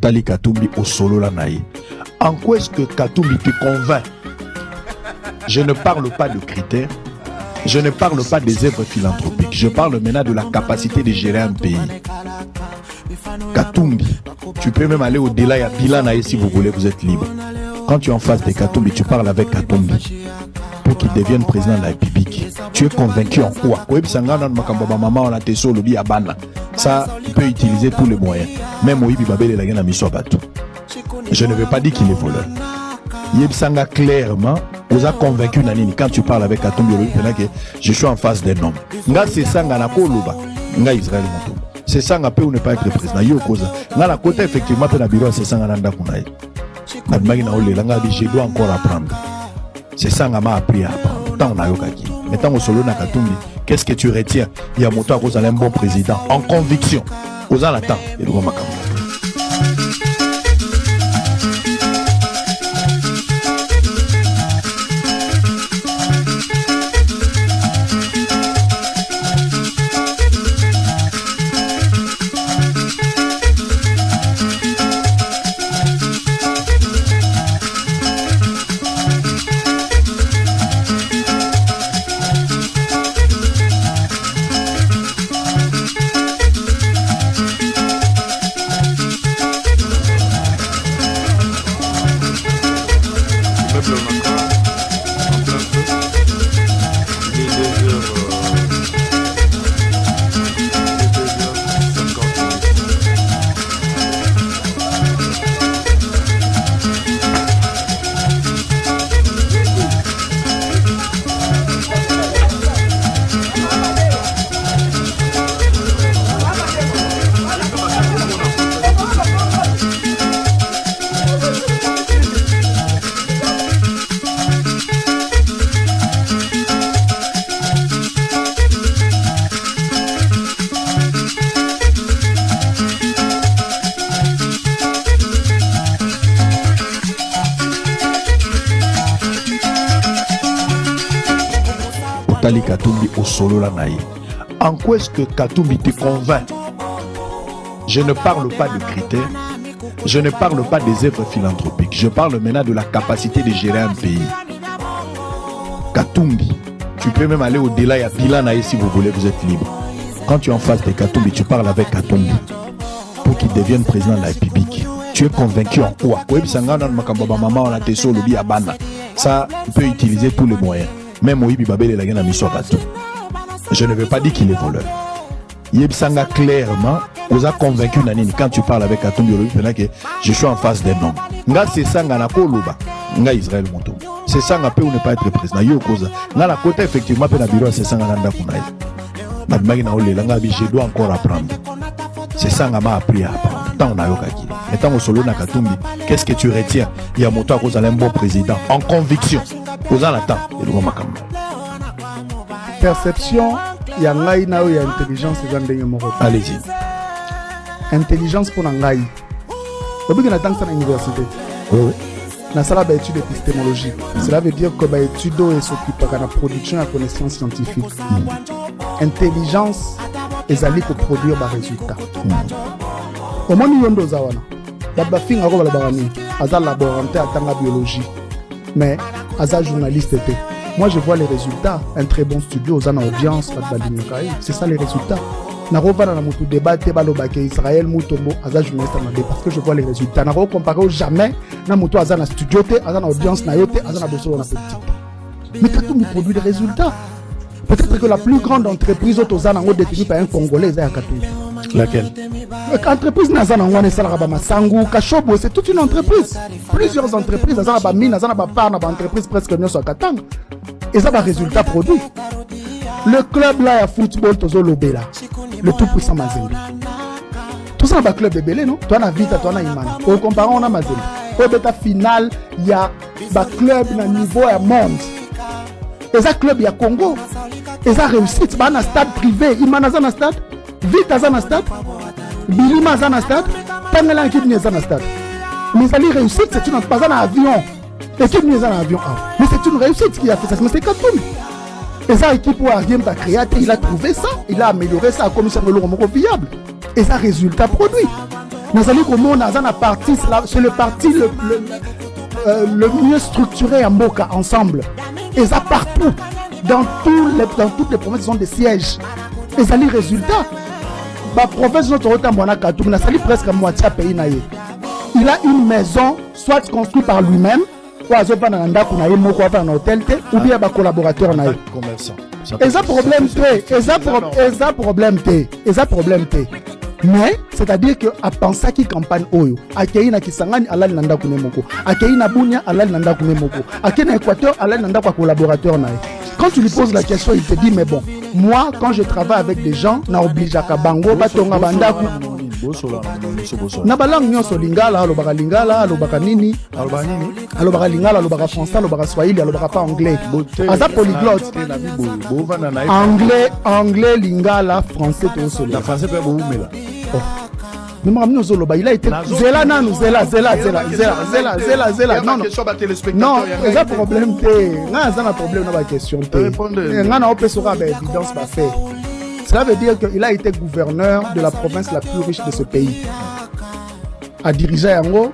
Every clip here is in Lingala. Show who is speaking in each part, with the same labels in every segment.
Speaker 1: Otali Katumbi au solo la naïe. En quoi est-ce que Katumbi te convainc? Je ne parle pas de critères, je ne parle pas des œuvres philanthropiques, je parle maintenant de la capacité de gérer un pays. Katumbi, tu peux même aller au-delà, il y a Bilan naïe si vous voulez, vous êtes libre. Quand tu es en face de Katumbi, tu parles avec Katumbi pour qu'il devienne président de la République. Tu es convaincu en quoi? Ça, tu peux utiliser tous les moyens. Même Oibi Babel et la Gana Miso Batou. Je ne veux pas dire qu'il est voleur. Yebsanga clairement, vous a convaincu Nanini quand tu parles avec Katumbi, je suis en face d'un homme. Nga c'est ça, nga na Koloba, nga Israël Moto. C'est ça, nga peut ou ne pas être président. Yo Koza. Nga la côté effectivement, pe na bureau, c'est ça, nga nanda kunaï. Je dois encore apprendre. C'est ça que m'a appris à apprendre. Tant on a yokaki. Mais tant on solo na Katumbi, qu'est-ce que tu retiens? Il y a moto à cause d'un bon président. En conviction. Aux en attend. Et le Roma Katumbi au solo la naïe. En quoi est-ce que Katumbi te convainc? Je ne parle pas de critères, je ne parle pas des œuvres philanthropiques, je parle maintenant de la capacité de gérer un pays. Katumbi, tu peux même aller au-delà, il y a Bilan naïe si vous voulez, vous êtes libre. Quand tu es en face de Katumbi, tu parles avec Katumbi pour qu'il devienne président de la République. Tu es convaincu en quoi? Ça, tu peux utiliser tous les moyens. Même Oibi Babel et la Gana Miso Batou. Je ne veux pas dire qu'il est voleur. Yebsanga clairement, vous a convaincu Nanini quand tu parles avec Katumbi, je suis en face d'un homme. Nga c'est ça, nga na Koloba, nga Israël Moto. C'est ça, nga peut ou ne pas être président. Yo Koza. Nga la côté effectivement, pe na bureau, c'est ça, nga nanda kunaï. Madmagi na ole, nga je dois encore apprendre. C'est ça, nga m'a appris à apprendre. Tant on a yokaki. Mais tant on solo na Katumbi, qu'est-ce que tu retiens? Il y a moto à cause d'un bon président. En conviction. Aux en attend. Et le Roma
Speaker 2: perception, il y a intelligence et
Speaker 1: allez-y.
Speaker 2: Intelligence pour Nangaï. Au bout de la l'université, la salle d'études épistémologiques. Cela veut dire que l'étude s'occupe de la production et la connaissance scientifique. Intelligence est allée pour produire des résultats. Au moins, nous avons des laboratoire à la biologie. Mais, à journaliste, moi je vois les résultats. Un très bon studio, aux audience, c'est ça les résultats. Je débat Israël, parce que je vois les résultats. Je ne compare jamais à studio, à l'audience, à la politique. Mais quand on produit des résultats, peut-être que la plus grande entreprise est détenue par un Congolais.
Speaker 1: Laquelle?
Speaker 2: L'entreprise c'est toute une entreprise. Plusieurs entreprises, entreprise presque et ça va résultat produit. Le club là, football, le tout puissant Mazembe. Tout ça, c'est un club de Belé, non? Toi, on a Vita, toi, on a Imana. Au comparant, on a Mazembe. Au bêta final, il y a un club à niveau monde. Et ça, club, il y a Congo. Et ça, réussite. Il y a un stade privé. Imana, il y a un stade. Vita, il y a un stade. Bilima, il y a un stade. Pangela, il y a un stade. Mais ça, les réussites, c'est une pas un avion. L'équipe n'est pas un avion. Mais c'est une réussite qui a fait ça. Mais c'est Katumbi. Et ça, l'équipe où Ariem a créé, il a trouvé ça, il a amélioré ça, comme ça, le viable. Et ça, résultat produit. Nazali Komona, Azana parti, c'est le parti le mieux structuré en Mboka ensemble. Et ça partout, dans toutes les provinces, ils ont des sièges. Et ça les résultats. La province de notre Rotambouana Katoum, ça presque à moitié pays naïe. Il a une maison, soit construite par lui-même, ou à Zopa Nanda Kunaï, Moko à un hôtel, ou bien un collaborateur naïe. Et ça problème T. Mais c'est-à-dire que à penser qui campagne oyo, akei na Kisangani alali nanda kunemoko, akei na Bunia alali nanda kunemoko, akei na Équateur alali nanda kwa collaborateur naïe. Quand tu lui poses la question, il te dit mais bon, moi quand je travaille avec des gens, na oblige à bango batonga bandaku. Na balang nyonso lingala, alobaka lingala, alobaka nini, alobaka lingala, alobaka français, alobaka swahili, alobaka pas anglais. Asa polyglotte. Anglais, lingala, français tout solo.
Speaker 1: La français peut beaucoup mais là.
Speaker 2: Mais moi, il a été zéla. Non, non, c'est un problème. C'est un problème dans la question. Cela veut dire qu'il a été gouverneur de la province la plus riche de ce pays. À diriger un gros,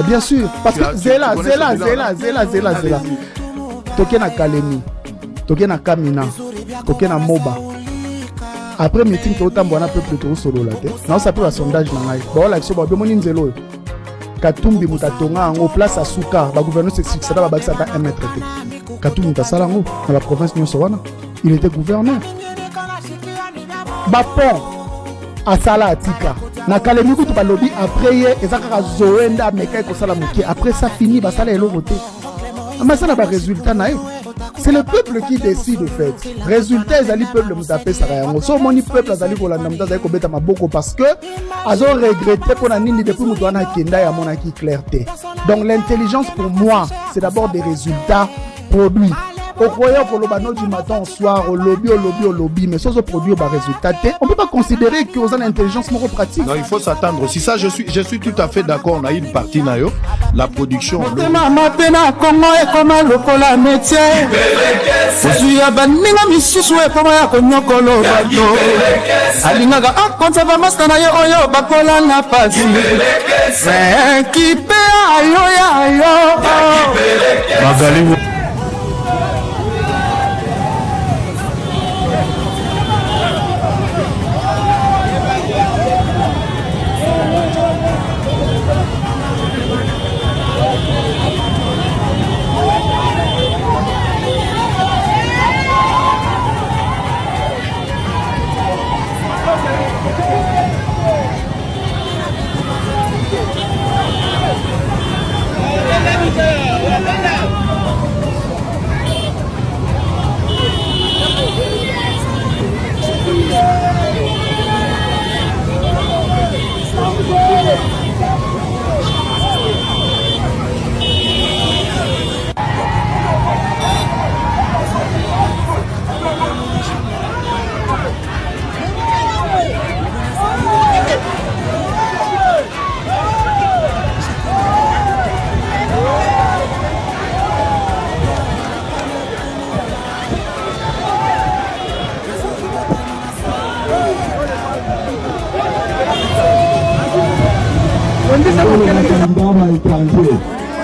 Speaker 2: bien sûr, parce que zéla. Toké na Kalemi, toké na Kamina, toké na Moba. Après meeting to tambo na peuple to solo la te na ça peut un sondage na ngai ba la kiso ba be moni nzelo Katumbi mutatonga en place à Souka ba gouverneur c'est ça ba bakisa ta 1 mètre te Katumbi mutasala ngo dans la province nyonso wana il était gouverneur ba pont à Sala Atika na Kalemi kutu ba lobby après ye ezaka zoenda meka ko sala muki après ça fini ba sala elo voter mais ça n'a pas résultat naïf. C'est le peuple qui décide au fait. Résultat, ils allaient peuple nous taper ça rien. So moni peuple azali ko la namta zali ko beta maboko parce que azo regretté pour la nini depuis mutuana kenda ya monaki clarté. Donc l'intelligence pour moi, c'est d'abord des résultats produits. Au croyant que le du matin au soir, au lobby, mais sans ce produit, au résultat, on ne peut pas considérer que vous avez l'intelligence pratique.
Speaker 1: Non, il faut s'attendre aussi. Ça, je suis tout à fait d'accord. On a une partie, la production.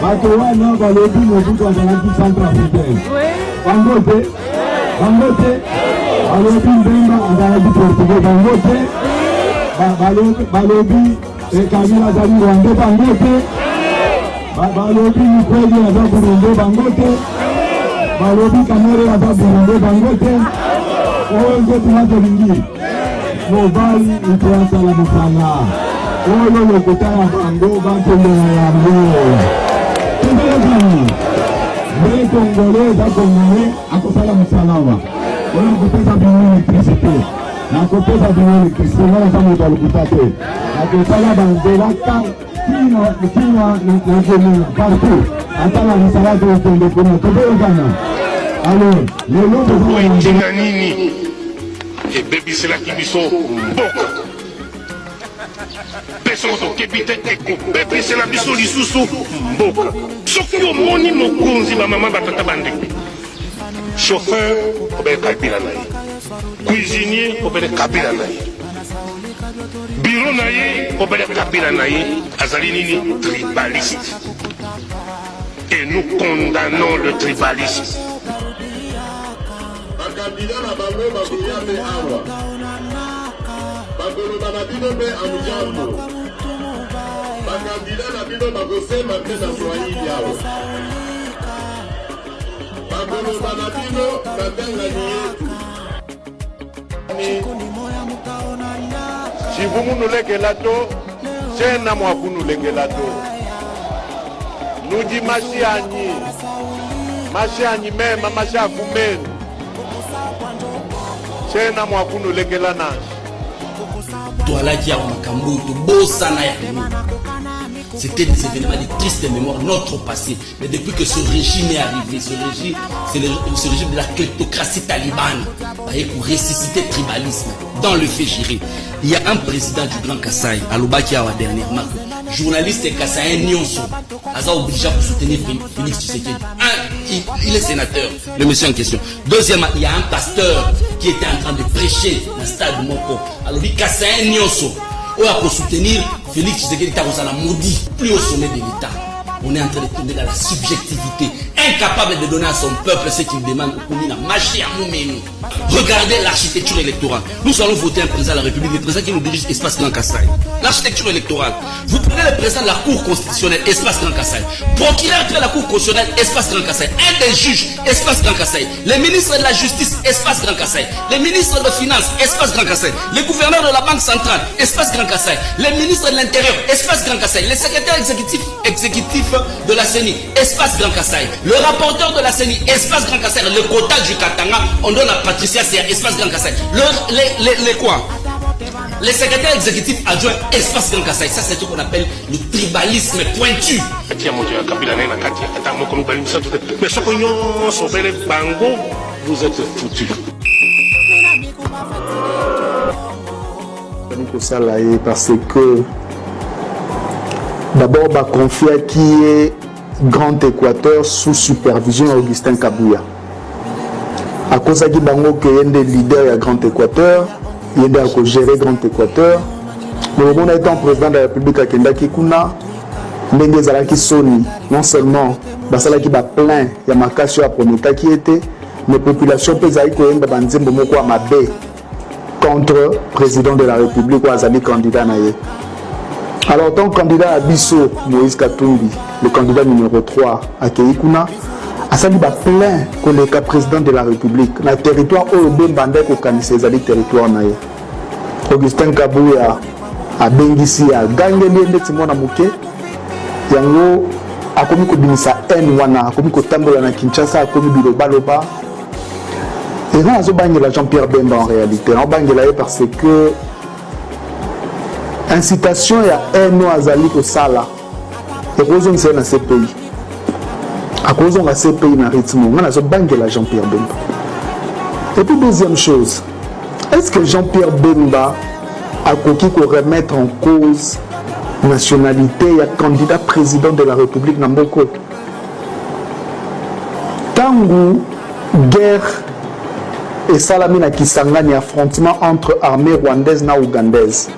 Speaker 3: Batowana balobi mobutu azalaki centrafricaine. Bangote. Balobi Mbemba azalaki portugais. Bangote. Balobi Kabila azali Rwanda. Bangote. Balobi Mukwege aza Burundi. Bangote. Balobi Kamere aza Burundi. Bangote. Oyo tunatolingi. Mobali itoasala musala. Oyo lokota ya bango batendela yango. Les Congolais, les Congolais, à côté de la Moussalawa. On a côté de l'électricité. À côté de l'électricité, on a côté de l'électricité. À côté de l'électricité, partout. Attends, la Moussalawa de l'électricité. Alors, le nom de
Speaker 4: Nini et Baby c'est la qui biso Mboka. Personne qui habite Baby c'est la biso lisusu Mboka. Soki omoni mokonzi ba mama batata bande. Chauffeur obele kabila naye. Cuisinier obele kabila naye. bureau na ye obele Kabila na ye azali nini tribaliste. Et nous condamnons le tribalisme.
Speaker 5: Si vous nous lèguez là-dedans, c'est un amour pour nous lèguer là-dedans. Nous dit Machiani même, Macha Foumen. C'est un amour pour nous lèguer là-dedans.
Speaker 6: C'était des événements de triste mémoire, notre passé. Mais depuis que ce régime est arrivé, ce régime, c'est ce régime de la kleptocratie talibane, pour ressusciter le tribalisme dans le fait gérer. Il y a un président du Grand Kassai, Alobaki Awa dernièrement, journaliste Kassaïen Nyonso, Aza obligé pour soutenir Félix Tshisekedi. Il est sénateur, le monsieur en question. Deuxièmement, il y a un pasteur qui était en train de prêcher dans le stade de Moko. Alors, Kassaïen Nyonso, pour soutenir Félix Tshisekedi, il a maudit plus au sommet de l'État. On est en train de tomber dans la subjectivité, incapable de donner à son peuple ce qu'il demande. Regardez l'architecture électorale. Nous allons voter un président de la République, le président qui nous dirige, Espace Grand Kassai. L'architecture électorale. Vous prenez le président de la Cour constitutionnelle, Espace Grand Kassai. Procureur de la Cour constitutionnelle, Espace Grand Kassai. Un des juges, Espace Grand Kassai. Les ministres de la Justice, Espace Grand Kassai. Les ministres de Finances, Espace Grand Kassai. Les gouverneurs de la Banque centrale, Espace Grand Kassai. Les ministres de l'Intérieur, Espace Grand Kassai. Les secrétaires exécutifs de la CENI, Espace Grand Kassai. Le rapporteur de la CENI, Espace Grand Kassai. Le quota du Katanga, on donne à Patricia Sia, Espace Grand Kassai. Les quoi? Les secrétaires exécutifs adjoints, Espace Grand Kassai. Ça, c'est ce qu'on appelle le tribalisme pointu.
Speaker 4: Mais ce qu'on s'appelle Bango, vous êtes foutus.
Speaker 2: Parce que d'abord, bah, confier qui est Grand Équateur sous supervision Augustin Kabouya. À cause de Bango qui est un des leaders à Grand Équateur, il est à gérer Grand Équateur. Le moment étant président de la République à Kenda Kikuna, Ndenge Zalaki Soni, non seulement Basalaki ba plein, il y a Makasio à Prometa qui était, mais la population peut dire que Banzembo Moko Amabe contre président de la République ou Azali candidat naïe. Alors, ton candidat à Bisso, Moïse Katumbi, le candidat numéro 3 à Keikuna, a sali ba plein que le cas président de la République, dans le territoire où le Bembandek au Kanisezali territoire naïe. Augustin Kabouya a Bengisi a gagné les Timona Mouké, Yango a commis Kobinisa N1, a commis Kotambola na Kinshasa, a commis Bilobaloba. Et on a bagné la Jean-Pierre Bemba en réalité. On a bagné là parce que incitation et un azali au sala. Et cause on c'est dans ces pays. À cause on a ces pays dans rythme. On a bagné la Jean-Pierre Bemba. Et puis deuxième chose, est-ce que Jean-Pierre Bemba a coquille pour remettre en cause nationalité et candidat président de la République Namboko? Tangu guerre et Salamina Kisangani, affrontement entre armée rwandaise et ougandaise.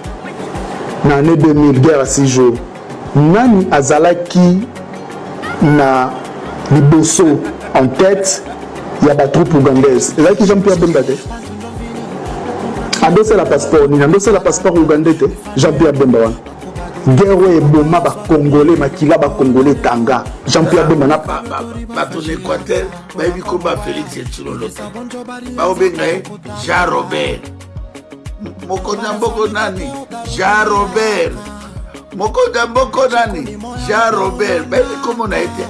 Speaker 2: Dans l'année 2000, guerre à 6 jours. Nani Azalaki na Liboso en tête, il y a des troupes ougandaises. Et là, qui Jean-Pierre Bemba adossé la passeport, ni adossé la passeport ougandais, Jean-Pierre Bemba. Guerre et Boma, Congolais, Makila, Congolais, Tanga. Jean-Pierre Bemba n'a pas.
Speaker 7: Bateau d'Équateur, Baby Koba Félix et Tchulolote. Baobengae, Jean Robert. Mokonda Mboko Nani, Jean Robert. Mokonda Mboko Nani, Jean Robert. Baby, comment on a été?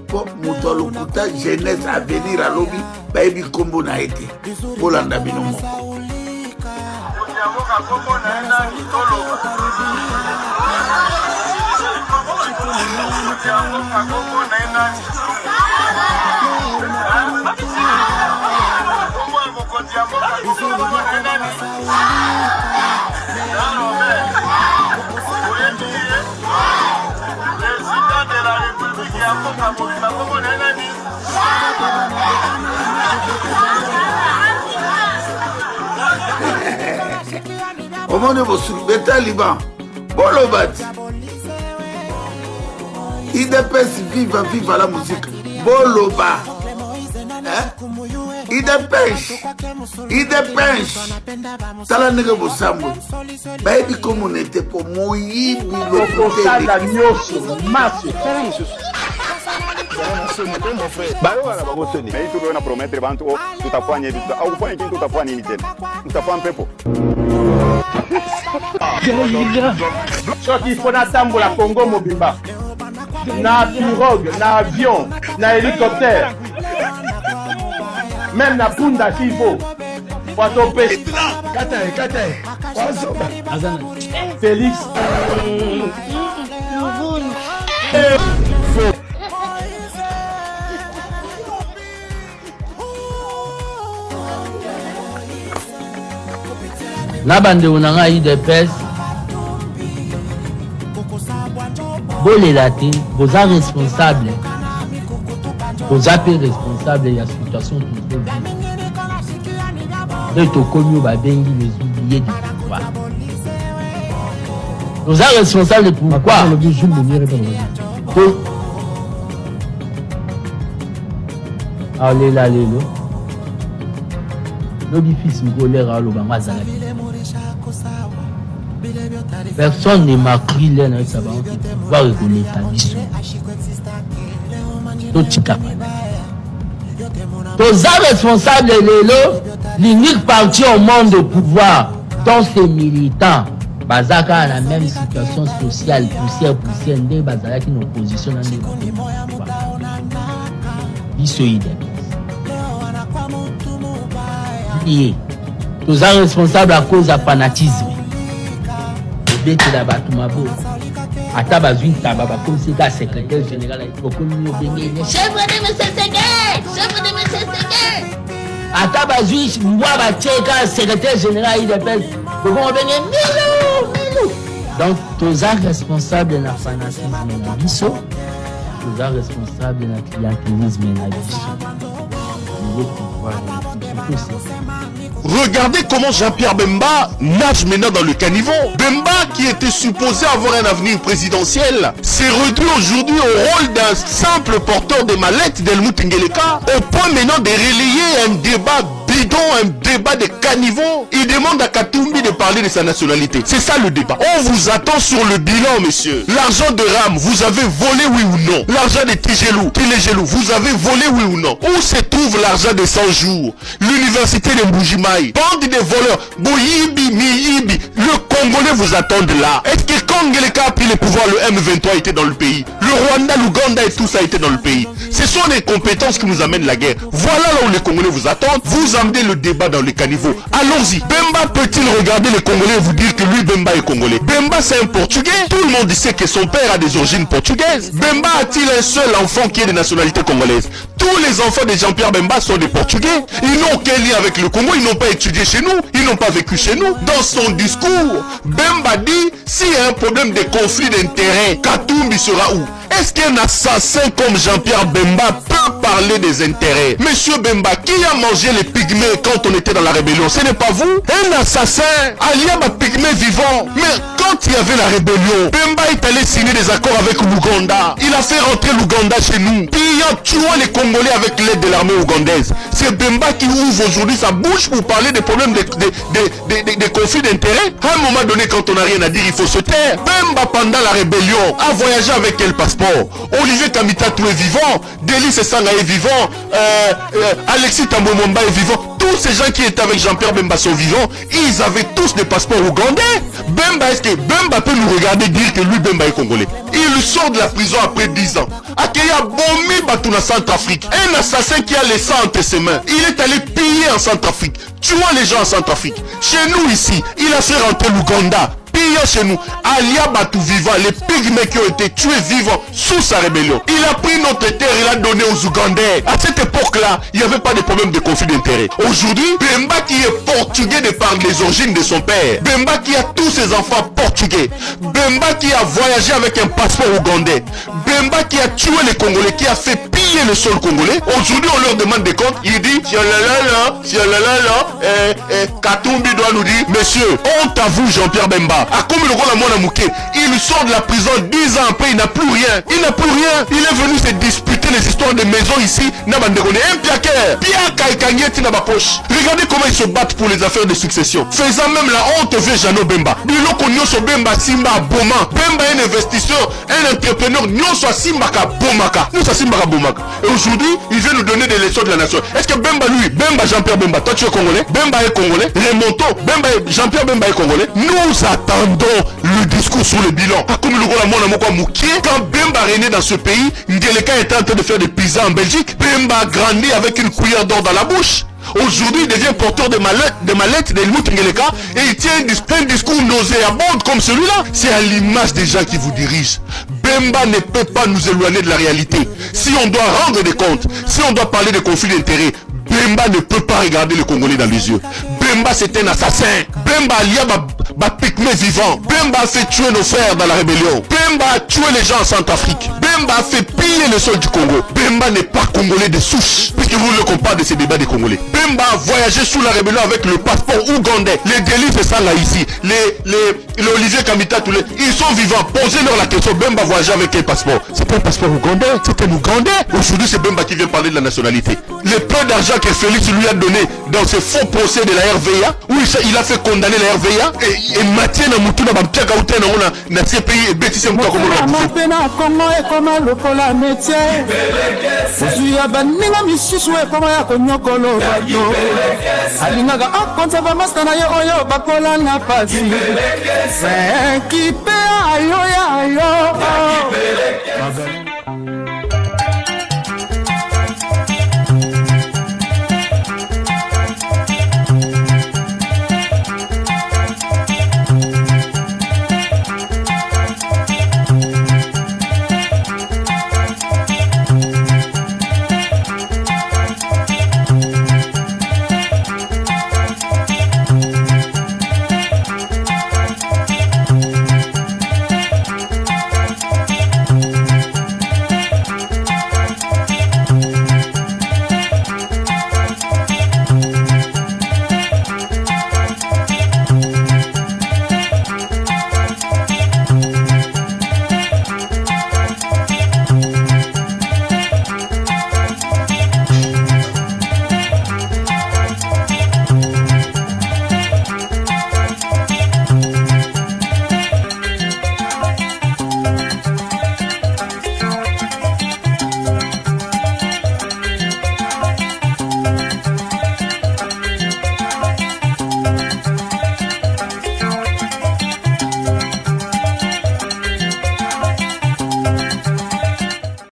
Speaker 7: Pour Moutolokuta, jeunesse à venir à l'obby, Baby, comment on a été? Polanda Binomoko. bomoni bosuli beta liban boloba ti idps viva la musique boloba idps tala ndenge bosambwe bayebi komonete po moyibi
Speaker 8: lokosala nyonso maso
Speaker 9: balobana bakosoni mai tuliona promettre bantu tutafanya hivi aukufanya kitu tutafanya nini tena tutafanya pepo
Speaker 8: soki ifo natambola Congo mobimba na pirogue na avion na hélicoptère même na punda s'il faut watopesi Félix
Speaker 10: na bandeko na ngai UDPS bolela te boza responsable boza mpe responsable ya situation tozovi nde tokomi oyo babengi les oubliés du pouvoir boza responsable pourquoi aolela lelo lobi fils ngolera alobango azalaki personne ne m'a pris l'air dans sa banque pour pouvoir reconnaître ta mission. Tous responsables de l'unique parti au monde de pouvoir, dont ces militants, Bazaka a la même situation sociale, poussière, des Bazaka qui nous positionnent dans les pouvoirs. Tous responsables à cause de fanatisme. Betela batu mabo ata bazwi ntaba bakomisi ka secrétaire général okomi obengene chef de MCCG ata bazwi mbwa bateka secrétaire général IDPS okomi obengene milu donc toza responsable na fanatisme na biso toza responsable na clientélisme na biso.
Speaker 4: Regardez comment Jean-Pierre Bemba nage maintenant dans le caniveau. Bemba, qui était supposé avoir un avenir présidentiel, s'est réduit aujourd'hui au rôle d'un simple porteur de mallettes d'Helmut Ngeleka, au point maintenant de relayer un débat bidon, un débat de caniveau. Il demande à Katumbi de parler de sa nationalité. C'est ça le débat. On vous attend sur le bilan, messieurs. L'argent de Ram, vous avez volé, oui ou non? L'argent de Tigelou, vous avez volé, oui ou non? Où se trouve l'argent de 100 jours? L'université de Mbujimaï. Bande de voleurs. Boyibi, Miyibi. Le Congolais vous attendent là. Est-ce que quand Ngeleka a pris le pouvoir, le M23 était dans le pays? Le Rwanda, l'Ouganda et tout ça était dans le pays. Ce sont les compétences qui nous amènent la guerre. Voilà là où les Congolais vous attendent. Vous amenez le débat dans les caniveaux. Allons-y. Bemba peut-il regarder les Congolais et vous dire que lui, Bemba est Congolais? Bemba, c'est un Portugais. Tout le monde sait que son père a des origines portugaises. Bemba a-t-il un seul enfant qui est de nationalité congolaise? Tous les enfants de Jean-Pierre Bemba sont des Portugais. Ils n'ont aucun lien avec le Congo. Ils n'ont pas étudié chez nous. Ils n'ont pas vécu chez nous. Dans son discours, Bemba dit, s'il y a un problème de conflit d'intérêts, Katumbi sera où? Est-ce qu'un assassin comme Jean-Pierre Bemba peut parler des intérêts? Monsieur Bemba, qui a mangé les pygmées quand on était dans la rébellion? Ce n'est pas vous? Un assassin, Aliaba pygmée vivant. Mais quand il y avait la rébellion, Bemba est allé signer des accords avec l'Ouganda. Il a fait rentrer l'Ouganda chez nous. Puis il a tué les Congolais avec l'aide de l'armée ougandaise. C'est Bemba qui ouvre aujourd'hui sa bouche pour parler des problèmes des conflits d'intérêts. À un moment donné, quand on n'a rien à dire, il faut se taire. Bemba, pendant la rébellion, a voyagé avec quel passeport? Olivier Kamitatou est vivant, Delis Sanga est vivant, Alexis Tambomomba est vivant. Tous ces gens qui étaient avec Jean-Pierre Bemba sont vivants. Ils avaient tous des passeports ougandais. Bemba, est-ce que Bemba peut nous regarder dire que lui, Bemba est congolais? Il sort de la prison après 10 ans. Akaya Bomi Batouna Centrafrique. Un assassin qui a les sang entre ses mains. Il est allé piller en Centrafrique, tuant les gens en Centrafrique. Chez nous ici, il a fait rentrer l'Ouganda. Chez nous, Alia Batu vivant, les pygmées qui ont été tués vivants sous sa rébellion. Il a pris notre terre, il a donné aux Ougandais. À cette époque-là, il n'y avait pas de problème de conflit d'intérêt. Aujourd'hui, Bemba qui est portugais de par les origines de son père, Bemba qui a tous ses enfants portugais, Bemba qui a voyagé avec un passeport ougandais, Bemba qui a tué les Congolais, qui a fait piller le sol congolais. Aujourd'hui, on leur demande des comptes. Il dit, Katumbi doit nous dire, monsieur, honte à vous, Jean-Pierre Bemba. À comme le rôle à Mona Mouké, il sort de la prison 10 ans après, il n'a plus rien. Il n'a plus rien. Il est venu se disputer les histoires de maisons ici. Un piaquer. Pierre Kaikangeti dans ma poche. Regardez comment ils se battent pour les affaires de succession. Faisant même la honte vers Jeannot Bemba. Bilo konyo so Bemba Simba Boma. Bemba est un investisseur, un entrepreneur. Nyon soit Simbaka Bomaka. Nous sommes Simbaka Bomaka. Et aujourd'hui, il vient nous donner des leçons de la nation. Est-ce que Bemba lui, Bemba Jean-Pierre Bemba, toi tu es congolais? Bemba est congolais. Remonto, Bemba Jean-Pierre Bemba est congolais. Nous attendons le discours sur le bilan. Comme le rôle à mon amour Moukié, quand Bemba régnait dans ce pays, Ngeleka était en train de faire des pizzas en Belgique. Bemba a grandi avec une cuillère d'or dans la bouche. Aujourd'hui, il devient porteur de mallettes de Helmut Ngeleka et il tient un discours nauséabond comme celui-là. C'est à l'image des gens qui vous dirigent. Bemba ne peut pas nous éloigner de la réalité. Si on doit rendre des comptes, si on doit parler de conflits d'intérêts, Bemba ne peut pas regarder le Congolais dans les yeux. Bemba c'est un assassin. Bemba a ba pygmée vivant. Bemba a fait tuer nos frères dans la rébellion. Bemba a tué les gens en Centrafrique. Bemba a fait piller le sol du Congo. Bemba n'est pas Congolais de souche, puisque vous le comparez de ces débats des Congolais. Bemba a voyagé sous la rébellion avec le passeport ougandais. Les délits c'est ça là ici. Les Olivier Kamita, tous les, ils sont vivants. Posez-leur la question. Bemba voyage avec quel passeport? C'est pas un passeport ougandais, c'est un ougandais. Aujourd'hui c'est Bemba qui vient parler de la nationalité. Les peu d'argent que Félix lui a donné dans ce faux procès de la RVA, où il a fait condamner la RVA et Mathieu Namoutouna Bampiaka Outena on a ces pays et bêtise comme
Speaker 11: Congo et comme le cola métier. Je suis à Banina Michichou et comme à Konyokolo. Alinaga a conservé Mastana Oyo Bakola n'a pas dit. C'est qui paie ayo